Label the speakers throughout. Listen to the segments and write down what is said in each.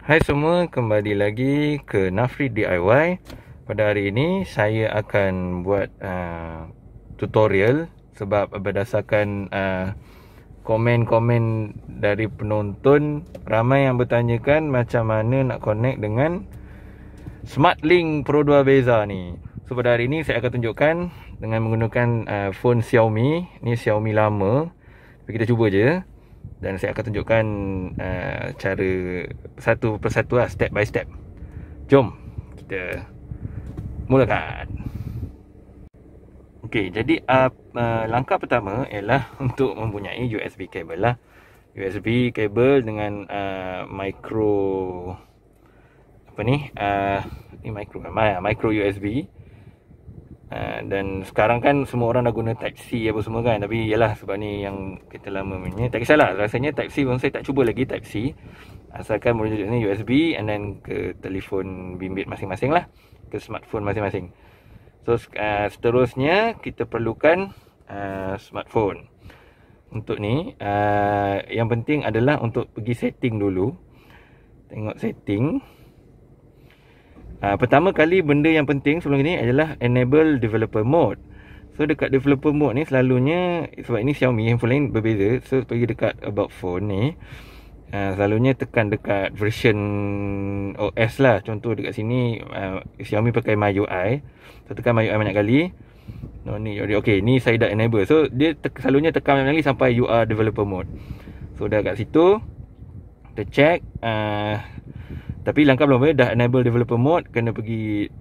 Speaker 1: Hai semua, kembali lagi ke Nafri DIY. Pada hari ini saya akan buat tutorial sebab berdasarkan komen-komen dari penonton, ramai yang bertanyakan macam mana nak connect dengan SmartLink Pro 2 Beza ni. So pada hari ini saya akan tunjukkan dengan menggunakan phone Xiaomi. Ni Xiaomi lama, tapi kita cuba je. Dan saya akan tunjukkan cara satu persatu lah, step by step. Jom kita mulakan. Okey, jadi langkah pertama ialah untuk mempunyai USB cable lah. USB cable dengan micro apa ni? Ni micro USB. Dan sekarang kan semua orang dah guna Type-C apa semua kan. Tapi yalah, sebab ni yang kita lama punya, tak kisahlah. Rasanya Type-C pun saya tak cuba lagi Type-C, asalkan merujuk ni USB and then ke telefon bimbit masing-masing lah, ke smartphone masing-masing. So seterusnya kita perlukan smartphone. Untuk ni yang penting adalah untuk pergi setting dulu. Tengok setting. Pertama kali benda yang penting sebelum ini adalah enable developer mode. So dekat developer mode ni selalunya, sebab ini Xiaomi, handphone lain berbeza. So pergi dekat about phone ni, selalunya tekan dekat version OS lah. Contoh dekat sini Xiaomi pakai MyUI. So tekan MyUI banyak kali. No ni, okay, ni saya dah enable. So dia selalunya tekan banyak kali sampai you are developer mode. So dah kat situ kita check. Tapi langkah belum, dah enable developer mode, kena pergi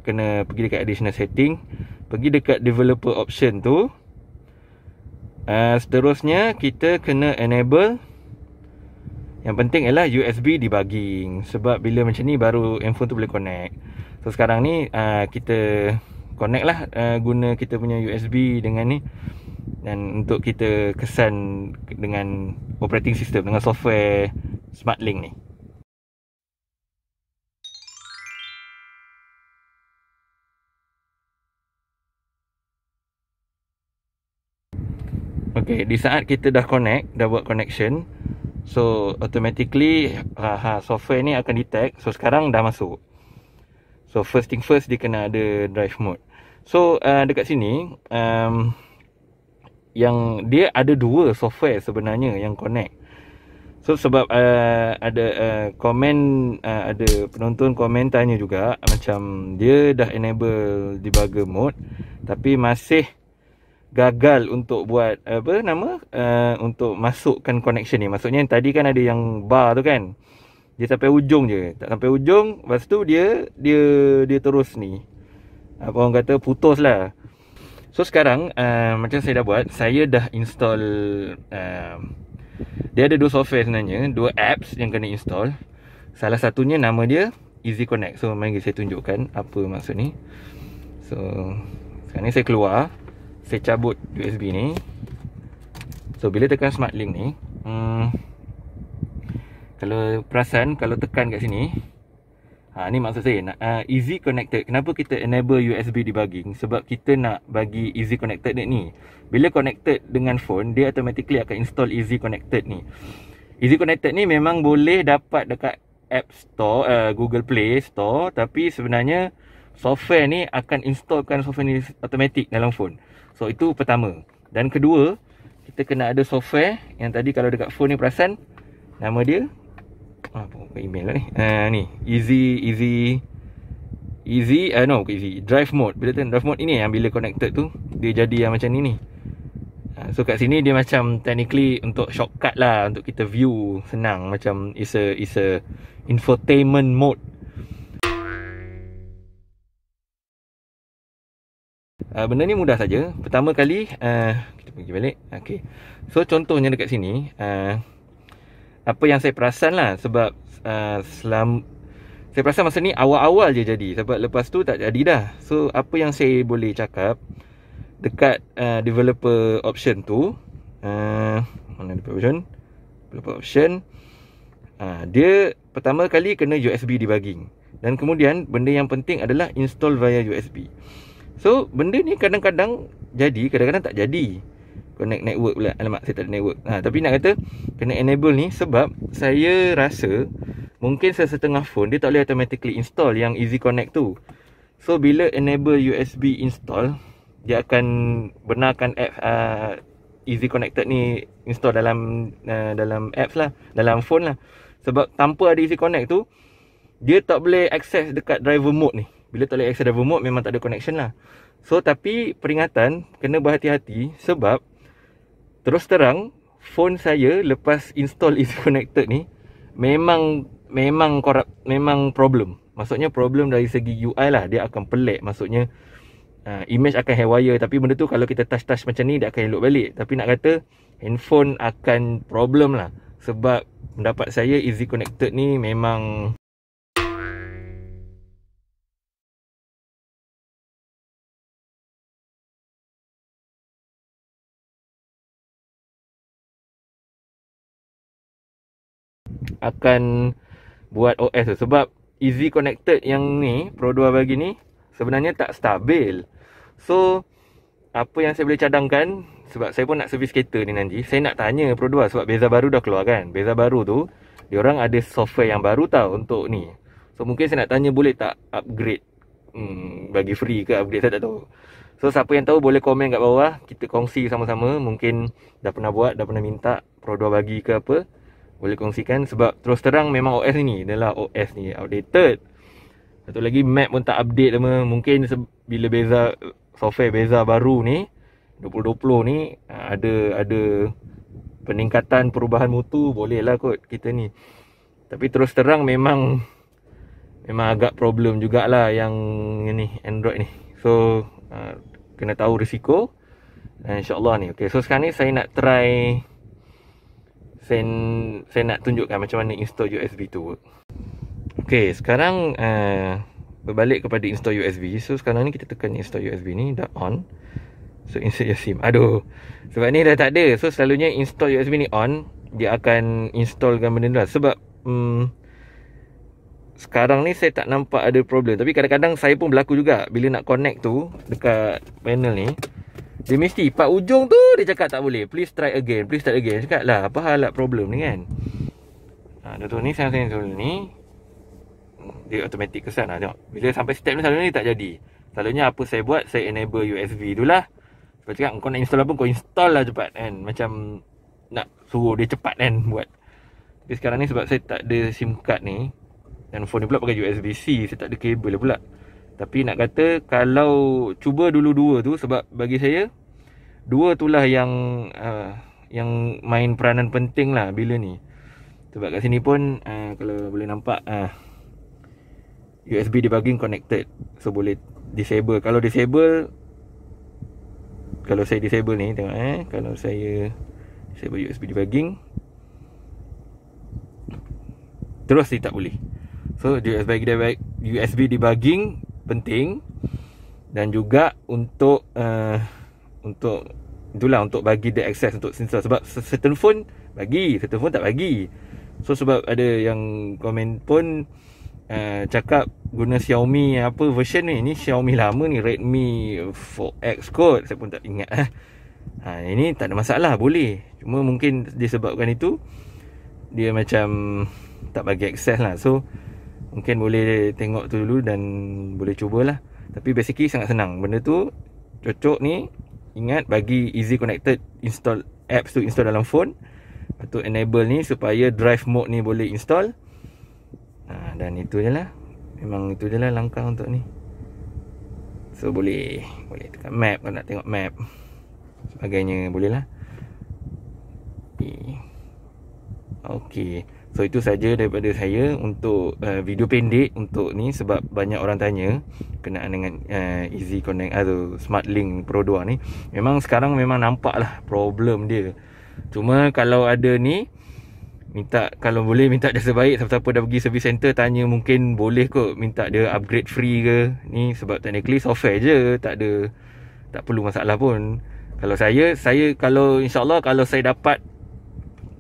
Speaker 1: dekat additional setting, pergi dekat developer option tu. Seterusnya kita kena enable, yang penting ialah USB debugging, sebab bila macam ni baru handphone tu boleh connect. So sekarang ni kita connect lah, guna kita punya USB dengan ni, dan untuk kita kesan dengan operating system, dengan software SmartLink ni. Okay, di saat kita dah connect, dah buat connection, so automatically software ni akan detect. So sekarang dah masuk. So first thing first, dia kena ada drive mode. So dekat sini yang dia ada dua software sebenarnya yang connect. So sebab ada komen, ada penonton komen tanya juga, macam dia dah enable debugger mode tapi masih gagal untuk buat untuk masukkan connection ni. Maksudnya tadi kan ada yang bar tu kan, dia sampai ujung je, tak sampai ujung, lepas tu dia terus ni, apa orang kata, putus lah. So sekarang macam saya dah buat, saya dah install, dia ada dua software sebenarnya, dua apps yang kena install. Salah satunya nama dia Easy Connect. So mari saya tunjukkan apa maksud ni. So sekarang ni saya keluar, saya cabut USB ni. So bila tekan SmartLink ni, kalau perasan, kalau tekan kat sini, ni maksud saya nak easy connected. Kenapa kita enable USB debugging? Sebab kita nak bagi easy connected ni, bila connected dengan phone, dia automatically akan install easy connected ni. Easy connected ni memang boleh dapat dekat App Store, Google Play Store, tapi sebenarnya software ni akan installkan software ni automatic dalam phone. So itu pertama. Dan kedua, kita kena ada software yang tadi kalau dekat phone ni perasan, nama dia bukan email lah ni. Ni Easy Drive Mode. Bila tekan Drive Mode ini yang bila connected tu dia jadi yang macam ni. So kat sini dia macam technically untuk shortcut lah, untuk kita view senang, macam is a infotainment mode. Benda ni mudah saja. Pertama kali kita pergi balik. Okay. So contohnya dekat sini, apa yang saya perasan lah, sebab saya perasan masa ni awal-awal je jadi, sebab lepas tu tak jadi dah. So apa yang saya boleh cakap, dekat developer option tu, mana developer option, dia pertama kali kena USB debugging, dan kemudian benda yang penting adalah install via USB. So benda ni kadang-kadang jadi, kadang-kadang tak jadi. Connect network pula. Alamak, saya tak ada network. Tapi nak kata kena enable ni, sebab saya rasa mungkin sesetengah phone dia tak boleh automatically install yang Easy Connect tu. So bila enable USB install, dia akan benarkan app Easy Connected ni install dalam apps lah, dalam phone lah. Sebab tanpa ada Easy Connect tu, dia tak boleh access dekat driver mode ni. Bila tak boleh access driver mode, memang tak ada connection lah. So tapi peringatan, kena berhati-hati sebab terus terang phone saya lepas install Easy Connected ni memang corrupt, memang problem. Maksudnya problem dari segi UI lah, dia akan pelik. Maksudnya image akan haywire. Tapi benda tu kalau kita touch macam ni, dia akan elok balik. Tapi nak kata handphone akan problem lah. Sebab pendapat saya Easy Connected ni memang akan buat OS tu. Sebab Easy Connected yang ni Pro 2 bagi ni sebenarnya tak stabil. So apa yang saya boleh cadangkan, sebab saya pun nak servis kereta ni nanti, saya nak tanya Pro 2 sebab beza baru dah keluar kan. Beza baru tu diorang ada software yang baru tau untuk ni. So mungkin saya nak tanya boleh tak upgrade, bagi free ke upgrade, saya tak tahu. So siapa yang tahu boleh komen kat bawah, kita kongsi sama-sama. Mungkin dah pernah buat, dah pernah minta Pro 2 bagi ke apa, boleh kongsikan. Sebab terus terang memang OS ni adalah OS ni outdated. Satu lagi map pun tak update sama. Mungkin bila beza software beza baru ni 2020 ni ada peningkatan perubahan mutu, boleh lah kot kita ni. Tapi terus terang memang agak problem jugalah yang ni Android ni. So kena tahu risiko. InsyaAllah ni. Okay, so sekarang ni saya nak try, saya nak tunjukkan macam mana install USB tu work. Okay, sekarang berbalik kepada install USB. So sekarang ni kita tekan install USB ni, dah on. So insert your SIM. Aduh, sebab ni dah tak ada. So selalunya install USB ni on, dia akan installkan benda tu lah. Sebab sekarang ni saya tak nampak ada problem. Tapi kadang-kadang saya pun berlaku juga, bila nak connect tu dekat panel ni, dia mesti part ujung tu dia cakap tak boleh, please try again, please try again. Cakap lah, apa hal lah problem ni kan. Tu ni saya dulu ni, dia automatic kesan lah. Tengok, bila sampai step ni selalunya tak jadi. Selalunya apa saya buat, saya enable USB tu lah. Sebab cakap kau nak install apa, kau install lah cepat kan. Macam nak suruh dia cepat kan buat. Tapi sekarang ni sebab saya tak ada SIM card ni, dan phone ni pula pakai USB-C, saya tak ada kabel pula. Tapi nak kata kalau cuba dulu dua tu, sebab bagi saya dua tu lah yang main peranan penting lah bila ni. Sebab kat sini pun kalau boleh nampak USB debugging connected. So boleh disable. Kalau disable, kalau saya disable ni, tengok kalau saya disable USB debugging, terus dia tak boleh. So USB debugging penting. Dan juga untuk itulah, untuk bagi dia access untuk sensor. Sebab certain phone bagi, certain phone tak bagi. So sebab ada yang komen pun cakap guna Xiaomi apa version ni. Ni Xiaomi lama ni, Redmi 4X kot, saya pun tak ingat. Ini tak ada masalah, boleh. Cuma mungkin disebabkan itu, dia macam tak bagi access lah. So mungkin boleh tengok tu dulu dan boleh cubalah. Tapi basically sangat senang. Benda tu cocok ni, ingat bagi Easy Connected, install apps tu, install dalam phone. Lepas tu enable ni supaya drive mode ni boleh install. Dan itu je lah. Memang itu je lah langkah untuk ni. So boleh tekan map kalau nak tengok map, sebagainya boleh lah. Okay, so itu saja daripada saya untuk video pendek untuk ni. Sebab banyak orang tanya kenaan dengan Easy Connect atau Smart Link Pro 2 ni. Memang sekarang memang nampak lah problem dia. Cuma kalau ada ni, kalau boleh minta jasa baik. Siapa-siapa dah pergi service center tanya, mungkin boleh kot minta dia upgrade free ke ni. Sebab technically software je, tak perlu masalah pun. Kalau saya kalau insyaAllah kalau saya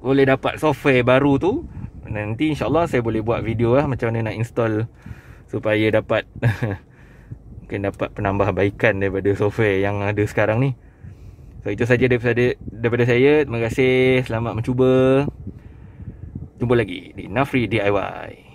Speaker 1: boleh dapat software baru tu, nanti insyaAllah saya boleh buat video lah macam mana nak install supaya dapat mungkin dapat penambahbaikan daripada software yang ada sekarang ni. So itu saja daripada saya. Terima kasih, selamat mencuba. Jumpa lagi di Nafri DIY.